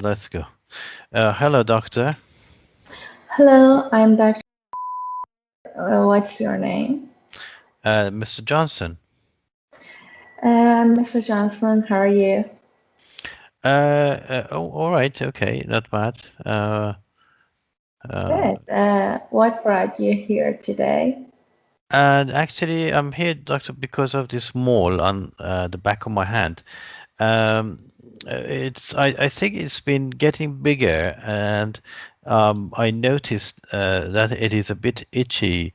let's go. Hello, doctor. Hello, I'm Dr. What's your name? Mr. Johnson. Mr. Johnson, how are you? Oh, all right. Okay, not bad. Good. What brought you here today? And actually, I'm here, doctor, because of this mole on the back of my hand. Um, I think it's been getting bigger, and I noticed that it is a bit itchy,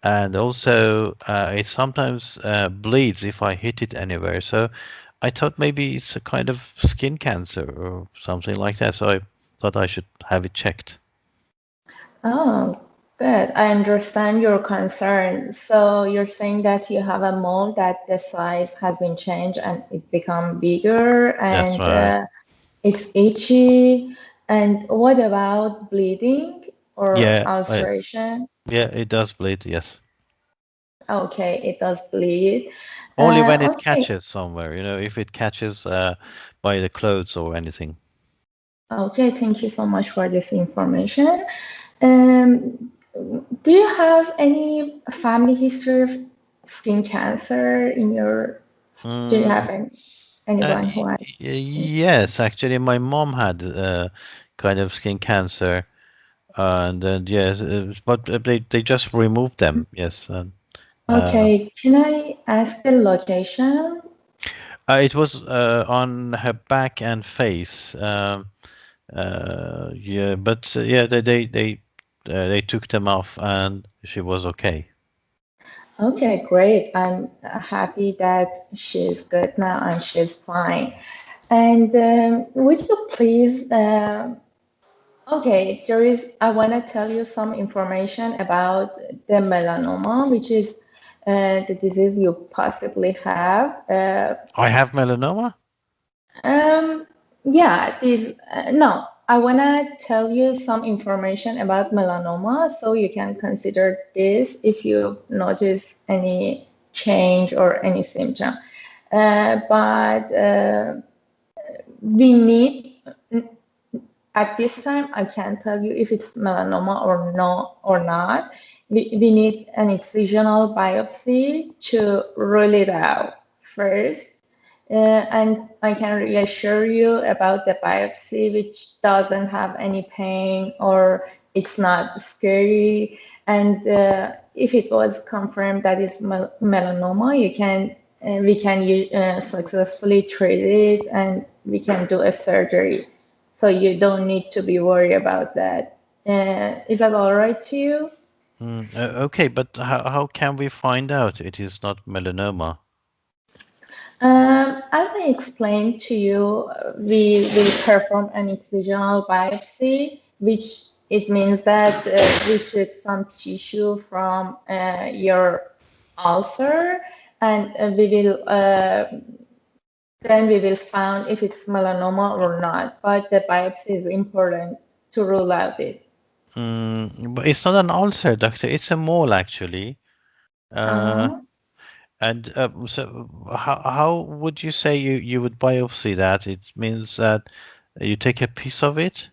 and also it sometimes bleeds if I hit it anywhere. So I thought maybe it's a kind of skin cancer or something like that. So I thought I should have it checked. Oh, good. I understand your concern. So you're saying that you have a mole that the size has been changed and it become bigger That's and right. it's itchy. And what about bleeding or Yeah, ulceration? yeah, it does bleed. Yes, Okay, it does bleed. only when it Okay. catches somewhere. If it catches by the clothes or anything. Okay, thank you so much for this information. Um, do you have any family history of skin cancer in your, do you have Mm, anyone who has? yes, actually, my mom had kind of skin cancer, and then yes, but they just removed them. Yes, and uh, Okay, can I ask the location? it was on her back and face. Yeah, but yeah, they took them off, and she was okay. Okay, great. I'm happy that she's good now and she's fine. And would you please, okay, I want to tell you some information about the melanoma, which is the disease you possibly have. I have melanoma. Um, yeah, no, I want to tell you some information about melanoma so you can consider this if you notice any change or any symptom. But we need, at this time, I can't tell you if it's melanoma or no or not. We need an excisional biopsy to rule it out first. And I can reassure you about the biopsy, which doesn't have any pain or it's not scary. And if it was confirmed that it's melanoma, we can successfully treat it and we can do a surgery. So you don't need to be worried about that. Is that all right to you? Okay, but how can we find out it is not melanoma? As I explained to you, we will perform an excisional biopsy, which it means that we took some tissue from your ulcer, and then we will find if it's melanoma or not. But the biopsy is important to rule out it. But it's not an ulcer, doctor. It's a mole, actually. Uh, Uh-huh. and so, how would you say you would biopsy that? It means that you take a piece of it.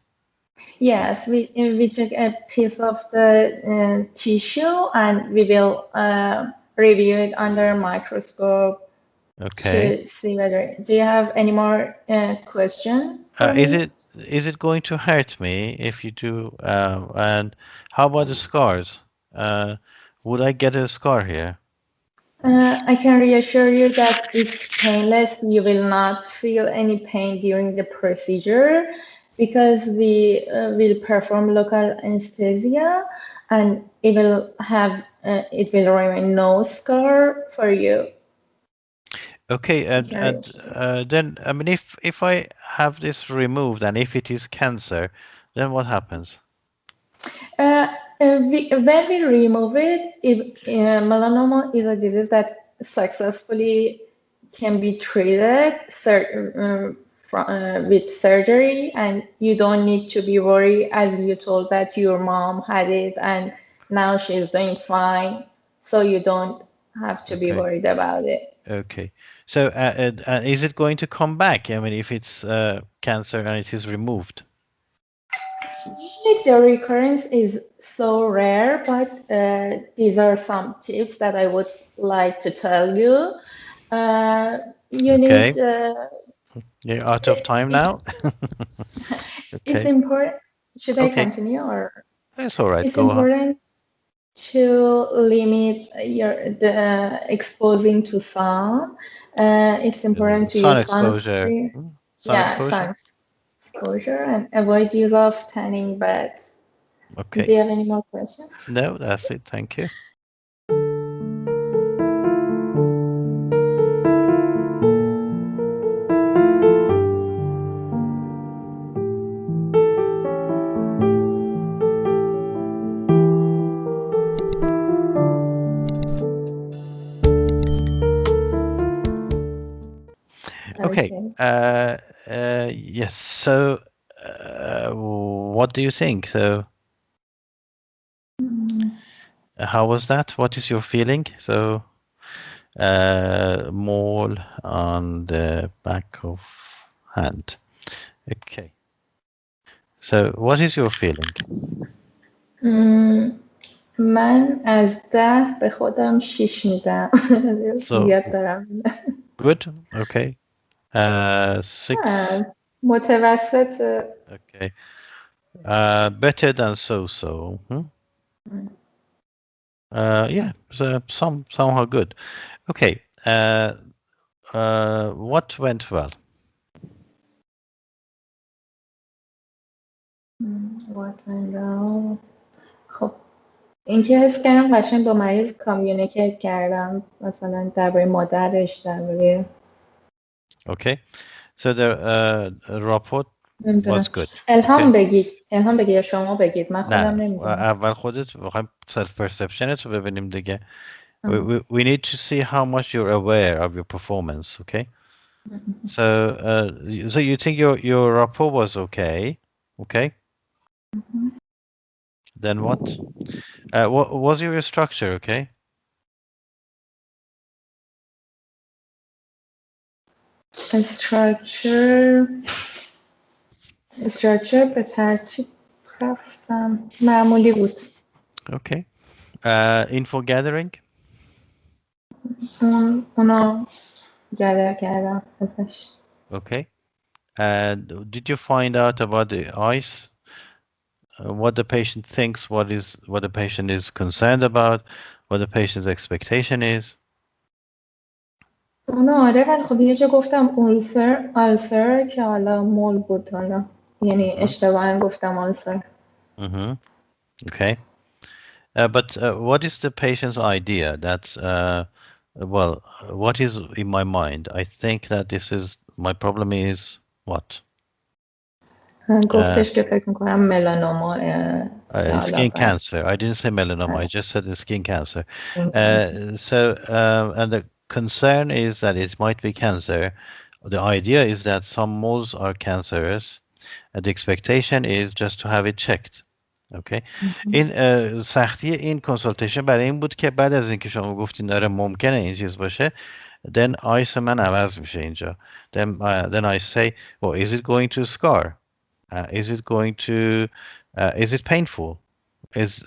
Yes, we take a piece of the tissue and we will review it under a microscope Okay. to see whether. Do you have any more question for Is me? it going to hurt me if you do? And how about the scars? Uh, would I get a scar here? I can reassure you that it's painless. You will not feel any pain during the procedure because we will perform local anesthesia and it will remain no scar for you. Okay, I and can and reassure you. then I mean, if I have this removed and if it is cancer, then what happens? Uh, when we remove it, if melanoma is a disease that successfully can be treated with surgery, and you don't need to be worried, as you told that your mom had it and now she's doing fine, so you don't have to be Okay. worried about it. Okay. So, is it going to come back? I mean, if it's cancer and it is removed. Usually the recurrence is so rare, but these are some tips that I would like to tell you. You Okay. need, You're out of time it's, now. it's Okay. important. Should I Okay. continue or? It's all right. It's Go on. important to limit the exposing to sun. It's important to Sun use exposure. sunscreen. Sun Yeah, exposure. sun exposure and avoid use of tanning beds. Do Okay. you have any more questions? No, that's it. Thank you. Okay. Okay. Yes. So, what do you think? So, Mm, how was that? What is your feeling? So, mole on the back of hand. Okay. So, what is your feeling? mm, من از 10 به خودم 6 میدم. So, زیاد دارم میدم. good. Okay. 6. متوسط. Okay. Better than so-so. Hmm? Yeah. So somehow good. Okay. What went well? What went wrong؟ خب اینکه حس کردم قشنگ با مریض کامیونیکیت کردم، مثلا درباره مادرش، درباره Okay. So the report was نمیدونم. good. الهام Okay. بگید، الهام بگید یا شما بگید، من خودم نه نمیدونم. اول خودت میخوایم self perception تو ببینیم دیگه. We need to see how much you're aware of your performance. Okay. So so you think your rapport was okay? Okay. Then what? What was your structure? Okay. استراکچر به ترتیب رفتم، معمولی بود. Okay. Info gathering. اونا گدر کردم ازش. Okay. And did you find out about the eyes? What the patient thinks, what the patient is concerned about, what the patient's expectation is. اونا آره، ولی خب یه جا گفتم آلسر که حالا مول بود، حالا یعنی Mm-hmm. اشتباها گفتم آلسر. Mm-hmm. Okay. But what is the patient's idea? That's well, what is in my mind? I think that this is my problem is what? Uh, گفتش که فکر میکنم ملانوما که حالا Skin بعد cancer. I didn't say melanoma. I just said the skin cancer. این کنسل. And the concern is that it might be cancer. The idea is that some moles are cancerous, and the expectation is just to have it checked. Okay. این سختی این کنسالتیشن برای این بود که بعد از اینکه شما گفتین داره ممکنه این چیز باشه then آیس من عوض میشه اینجا then I say well is it going to scar is it going to is it painful is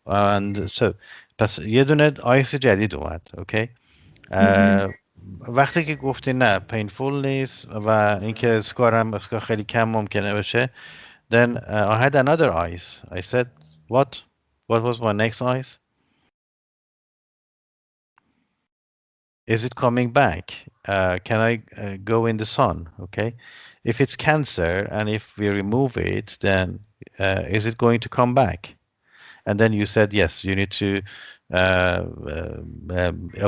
and so پس یه دونه آیس جدید اومد اوکی وقتی که گفتی نه پینفول نیست و اینکه اسکار خیلی کم ممکنه بشه then I had another ice I said what was my next ice is it coming back can I go in the sun okay if it's cancer and if we remove it then is it going to come back and then you said yes you need to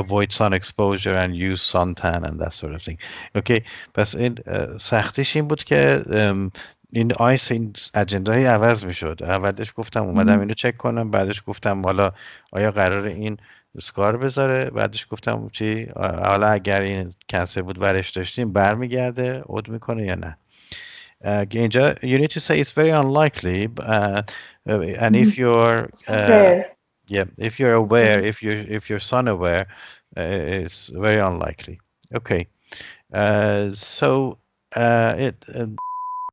avoid sun exposure and use suntan and that sort of thing okay پس این سختیش این بود که این آیس این اجندای عوض میشد اولش گفتم اومدم اینو چک کنم بعدش گفتم حالا آیا قرار این اسکار بذاره بعدش گفتم چی حالا اگر این کنسر بود ورش داشتیم برمیگرده عود میکنه یا نه اینجا you need to say it's very unlikely and if you're ریر. yeah if you're aware if you're sun aware It's very unlikely. Okay. So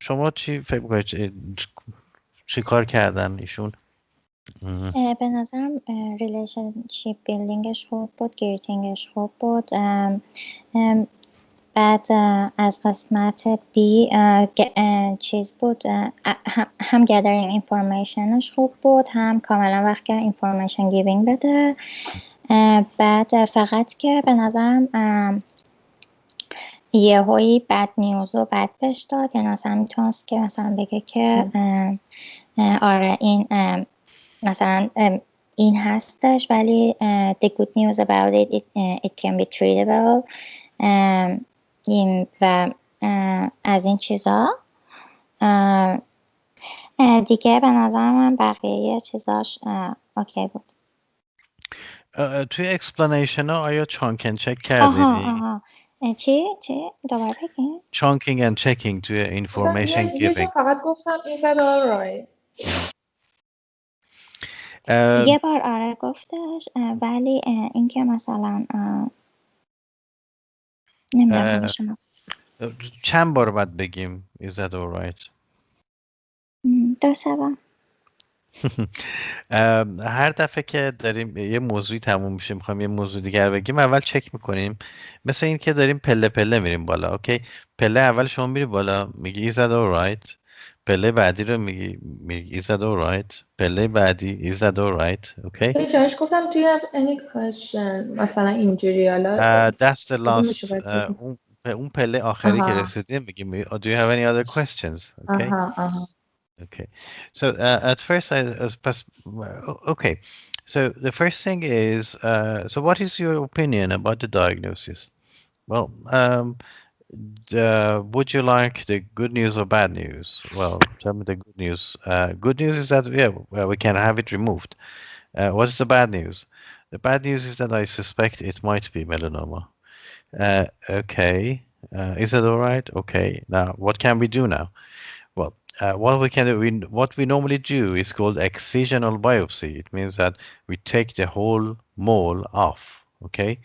شما چی فکر می‌کنید چی کار کردن ایشون؟ اه، به نظرم ریلیشنشیپ بیلدینگش خوب بود، گریتینگش خوب بود. بعد از قسمت بی چیز بود، هم گدرینگ اینفورمیشنش خوب بود، هم کاملا وقت کرد اینفورمیشن گیوینگ بده. بعد فقط که به نظرم یهویی بد نیوز و بد بهش داد، یعنی مثلا میتونست که مثلا بگه که آره این مثلا این هستش، ولی the good news about it can be treatable و از این چیزا. دیگه به نظر من بقیه چیزاش اوکی بود. توی اکسپلانیشن ها آیا چانکن چک کردینی؟ آها چی دوباره بگین. چانکینگ اند چکینگ توی مثلا اینفورمیشن یه جا گیوینگ. فقط گفتم is that alright. یه بار آره گفتش، ولی اینکه مثلا نمیدونم حالا شما چند بار باید بگیم is that alright؟ دو سه هر دفعه که داریم یه موضوعی تموم میشه میخوایم یه موضوع دیگر بگیم اول چک میکنیم، مثل این که داریم پله پله میریم بالا. اوکی، پله اول شما میری بالا میگی is that alright، پله بعدی رو میگی is that alright، پله بعدی is that alright. اوکی. به جاش گفتم do you have any question مثلا اینجوری، حالا That's the کدومشو last باید بگم. اون پله آخری که آها رسیدیم میگیم do you have any other questions. Okay. آها Okay. So at first okay. So the first thing is so what is your opinion about the diagnosis? Well, would you like the good news or bad news? Well, tell me the good news. Good news is that yeah, well, we can have it removed. What is the bad news? The bad news is that I suspect it might be melanoma. Okay. Is that all right? Okay. Now, what can we do now? Well, what we can do, what we normally do is called excisional biopsy. It means that we take the whole mole off. Okay,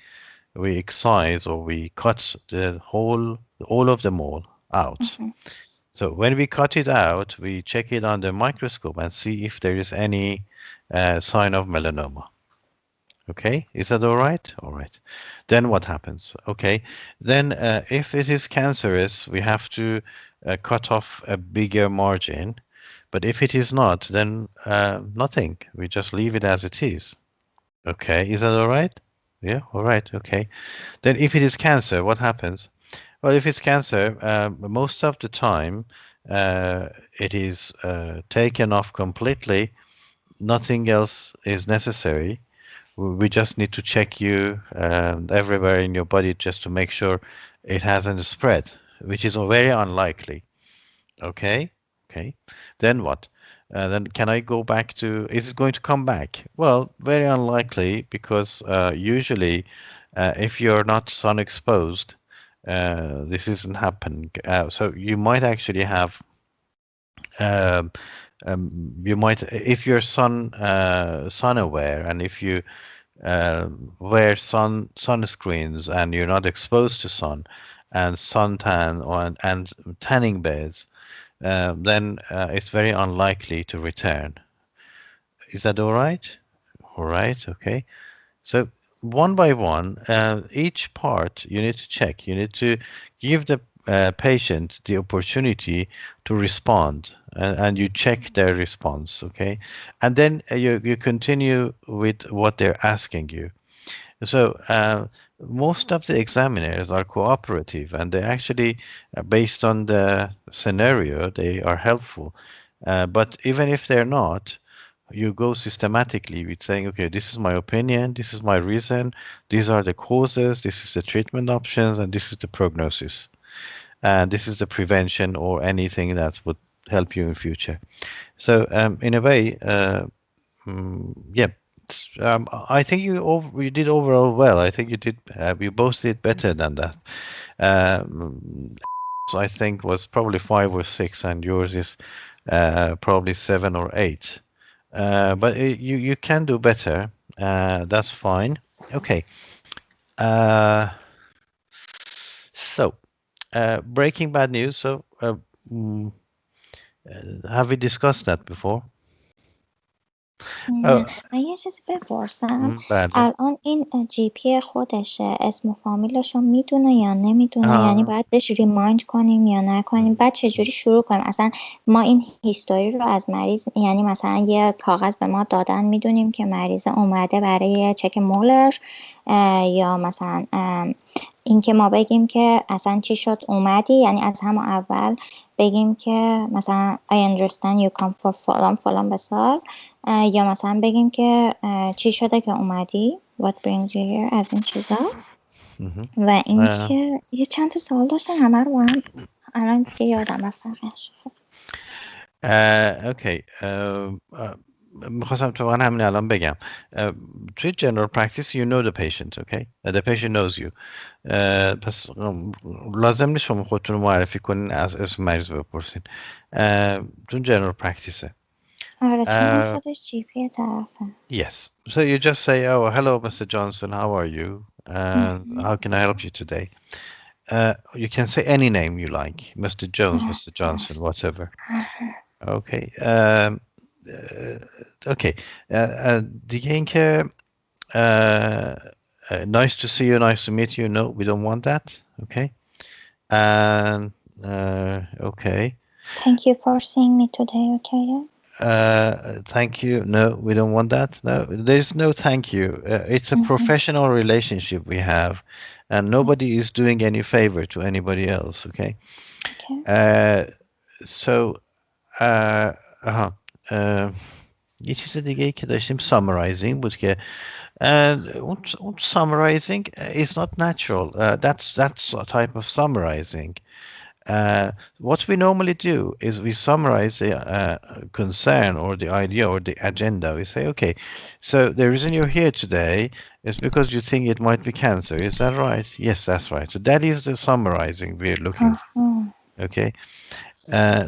we excise or we cut the whole, all of the mole out. So when we cut it out, we check it under microscope and see if there is any sign of melanoma. Okay, is that all right? All right. Then what happens? Okay, then if it is cancerous, we have to cut off a bigger margin. But if it is not, then nothing. We just leave it as it is. Okay, is that all right? Yeah, all right. Okay. Then if it is cancer, what happens? Well, if it's cancer, most of the time it is taken off completely. Nothing else is necessary. We just need to check you everywhere in your body just to make sure it hasn't spread, which is very unlikely. Okay, okay. Then what? Then can I go back to? Is it going to come back? Well, very unlikely because usually, if you're not sun exposed, this isn't happening. So you might actually have. Um, you might, if you're sun aware, and if you wear sunscreens and you're not exposed to sun and suntan and tanning beds, then it's very unlikely to return. Is that all right? All right, okay. So one by one, each part you need to check. You need to give the patient the opportunity to respond, and you check their response, okay? And then you continue with what they're asking you. So most of the examiners are cooperative, and they actually, based on the scenario, they are helpful. But even if they're not, you go systematically with saying, okay, this is my opinion, this is my reason, these are the causes, this is the treatment options, and this is the prognosis, and this is the prevention or anything that would help you in future. So in a way, yeah, I think you did overall well. I think you both did better than that. Um, I think was probably 5 or 6, and yours is probably 7 or 8. But you can do better. That's fine. Okay. Uh, so, breaking bad news. So, mm, have we discussed that before? نه من یه چیزی بپرسم بله. الان این جی پی خودشه اسم و فامیلش رو میدونه یا نمیدونه یعنی باید بهش ریمایند کنیم یا نکنیم بعد چجوری شروع کنیم اصلا ما این هیستوری رو از مریض یعنی مثلا یه کاغذ به ما دادن میدونیم که مریض اومده برای چک مولش یا مثلا اینکه ما بگیم که اصلا چی شد اومدی یعنی از همون اول بگیم که مثلا I understand you come for فلان فلان بسار یا مثلا بگیم که چی شده که اومدی what brings you here از این چیزا و اینکه یه چند تا سوال داشتم همه رو هم الان دیگه یادم رفت اوکی میخواستم تو همین الان بگم توی general practice you know the patient okay the patient knows you پس لازم نیست شما خودتون رو معرفی کنین از اسم مریض بپرسین تو general practice آره چون خودش جی پی طرفه yes so you just say oh hello Mr. Johnson how are you and how can I help you today you can say any name you like Mr. Jones Mr. Johnson whatever okay okay دیگه اینکه nice to see you nice to meet you no we don't want that okay and okay thank you for seeing me today okay thank you no we don't want that no there's no thank you it's a professional relationship we have and nobody is doing any favor to anybody else okay so یه چیز دیگه ای که داشتیم summarising بود که اون summarising is not natural that's a type of summarising what we normally do is we summarize the concern or the idea or the agenda. We say, okay, so the reason you're here today is because you think it might be cancer. Is that right? Yes, that's right. So that is the summarizing we're looking for. Okay.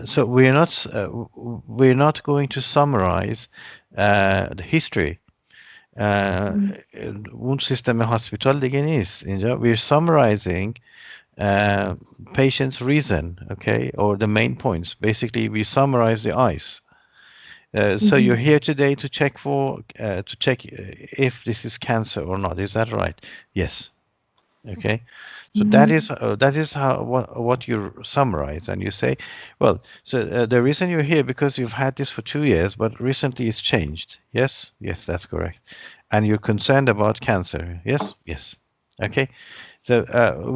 So we're not going to summarize the history. اون سیستم هاسپیتال دیگه نیست. اینجا we're summarizing patient's reason, okay, or the main points. Basically, we summarize the ice. So you're here today to check if this is cancer or not. Is that right? Yes. Okay. So that is how what you summarize, and you say, well, so the reason you're here because you've had this for 2 years, but recently it's changed. Yes, yes, that's correct. And you're concerned about cancer. Yes, yes. Okay. So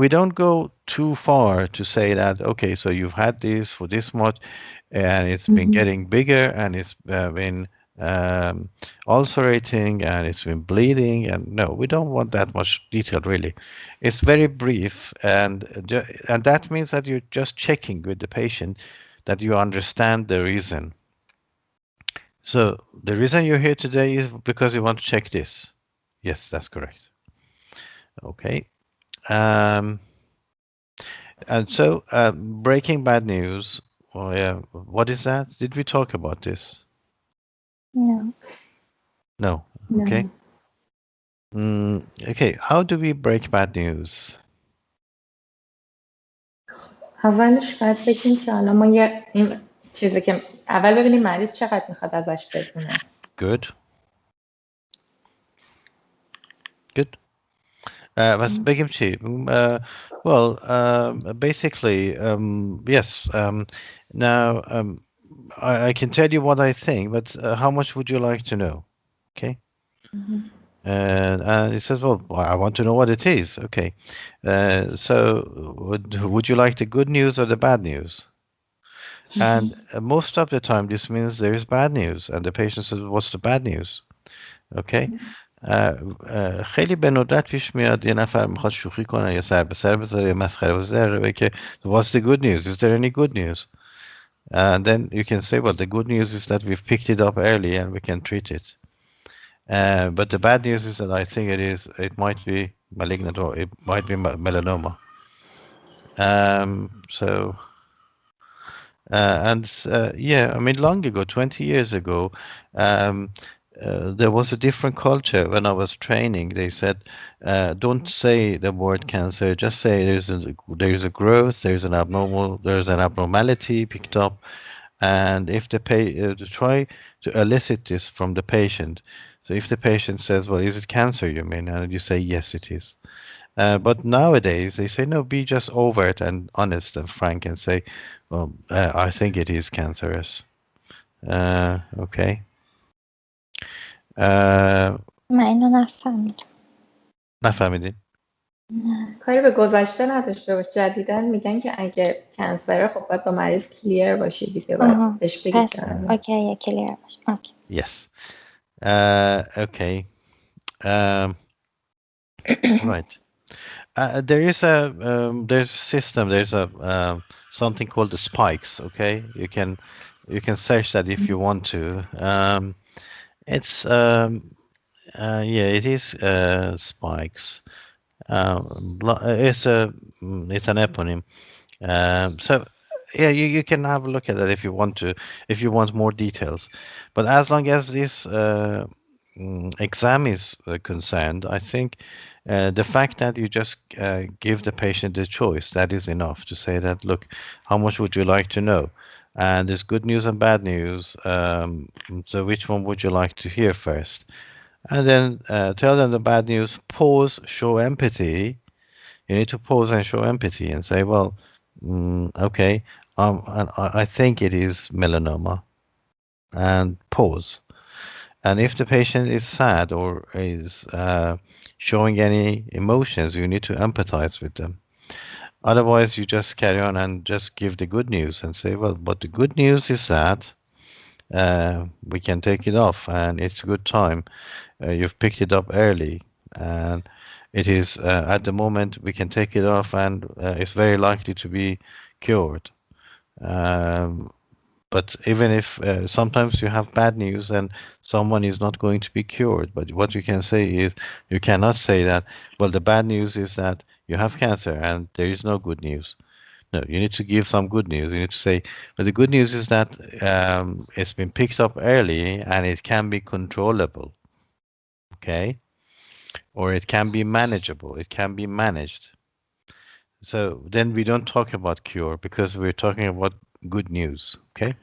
we don't go too far to say that, okay, so you've had this for this much and it's been getting bigger and it's been ulcerating and it's been bleeding. And no, we don't want that much detail, really. It's very brief. And that means that you're just checking with the patient that you understand the reason. So the reason you're here today is because you want to check this. Yes, that's correct. Okay. And so breaking bad news. Oh yeah, what is that? Did we talk about this? No. Okay. Okay. How do we break bad news? اولش باید بگیم که حالا ما این چیزی که اول ببینیم مریض چقدر میخواد ازش بدونه. Good. Good. بگیم چی? Well, basically, yes. Now, I can tell you what I think, but how much would you like to know? Okay. And he says, well, I want to know what it is. Okay. So would you like the good news or the bad news? And most of the time, this means there is bad news. And the patient says, what's the bad news? Okay. خیلی به ندرت پیش میاد یه نفر میخواد شوخی کنه یا سر به سر بذاره یا مسخره بازی رو که what's the good news? Is there any good news? And then you can say, well, the good news is that we've picked it up early and we can treat it. But the bad news is that I think it might be malignant or it might be melanoma. Yeah, I mean, long ago, 20 years ago, there was a different culture when I was training. They said, don't say the word cancer. Just say there's a growth, there's an abnormality picked up, and if to try to elicit this from the patient. So if the patient says, "Well, is it cancer you mean?" and you say, "Yes, it is." But nowadays they say, "No, be just overt and honest and frank and say, well, I think it is cancerous." Okay. من اینو نفهمیدم. نفهمیدین؟ کاری به گذشته نداشته باش. جدیدن میگن که اگه کنسره خب باید با مریض کلیر باشی دیگه، باید بهش بگی پس اوکی کلیر باش. اوکی. Yes. Okay. Right. There's a system. There's a something called the spikes. Okay, you can search that if you want to. It's yeah, it is spikes. It's an eponym. So yeah, you can have a look at that if you want to, if you want more details. But as long as this exam is concerned, I think the fact that you just give the patient the choice, that is enough to say that, look, how much would you like to know? And there's good news and bad news. So which one would you like to hear first? And then tell them the bad news, pause, show empathy. You need to pause and show empathy and say, well, okay, I think it is melanoma, and pause. And if the patient is sad or is showing any emotions, you need to empathize with them. Otherwise, you just carry on and just give the good news and say, well, but the good news is that we can take it off and it's a good time. You've picked it up early, and it is at the moment we can take it off, and it's very likely to be cured. But even if sometimes you have bad news and someone is not going to be cured, but what you can say is, you cannot say that, well, the bad news is that you have cancer and there is no good news. No, you need to give some good news. You need to say, but the good news is that it's been picked up early and it can be controllable. Okay. Or it can be manageable. It can be managed. So then we don't talk about cure because we're talking about good news. Okay.